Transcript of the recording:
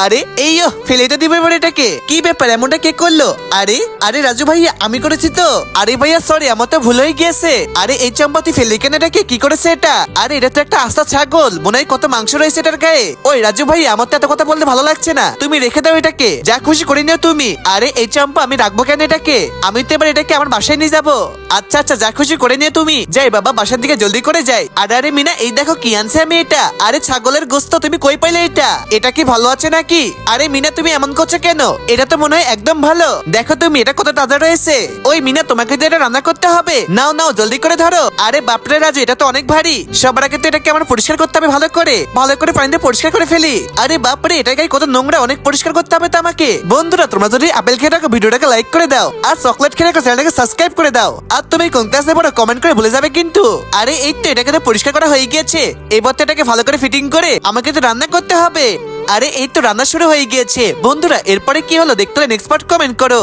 আরে এই ফেলেটা দিবে এবার এটাকে, কি ব্যাপার এমনটা কে করলো? আরে আরে রাজু ভাইয়া আমি করেছি তো। আরে ভাইয়া সরি আমার তো ভুল হয়ে গিয়েছে। আরে এই চম্পা তুই ফেলে কেন এটাকে, কি করেছে এটা? আরে এটা তো একটা আস্তা ছাগল, মনে হয় কত মাংস রয়েছে এটার গায়ে। ওই রাজু ভাইয়া আমার তো এত কথা বলতে ভালো লাগছে না, তুমি রেখে দাও এটাকে, যা খুশি করে নিও তুমি। আরে এই চম্পা আমি রাখবো কেন এটাকে, আমি তো এবার এটাকে আমার বাসায় নিয়ে যাবো। আচ্ছা আচ্ছা যা খুশি করে নিও তুমি, যাই বাবা বাসার দিকে জলদি করে যাই। আরে আরে মিনা এই দেখো কি আনছে আমি এটা। আরে ছাগলের গোস্ত, তুমি কই পাইলে এটা? এটা কি ভালো আছে নাকি? আরে মিনা তুমি এমন করছো কেন? এটা তো মনে হয় একদম ভালো, দেখো তুমি এটা কত তাজা রয়েছে। ওই মিনা তোমাকে তো এটা রান্না করতে হবে, নাও নাও জলদি করে ধরো। আরে বাপরে রাজু এটা তো অনেক ভারী, সবার আগে তো এটাকে আমার পরিষ্কার করতে হবে ভালো করে পানিতে পরিষ্কার করে ফেলি। আরে বাপরে এটা গায়ে কত নোংরা, অনেক পরিষ্কার করতে হবে তো আমাকে। বন্ধুরা তোমরা যদি আপেল খেয়ে রাখো ভিডিওটাকে লাইক করে দাও, আর চকলেট খেয়ে রাখো চ্যানেলটাকে সাবস্ক্রাইব করে দাও, আর তুমি কোন ক্লাসে পড়ো কমেন্ট করে বলে যাবে কিন্তু। আরে এই তো এটাকে তো পরিষ্কার করা হয়ে গিয়েছে, এবার তো এটাকে ভালো করে ফিটিং করে আমাকে তো রান্না করতে হবে। আরে এই তো রান্না শুরু হয়ে গিয়েছে। বন্ধুরা এরপরে কি হলো দেখতে হলে নেক্সট পার্ট কমেন্ট করো।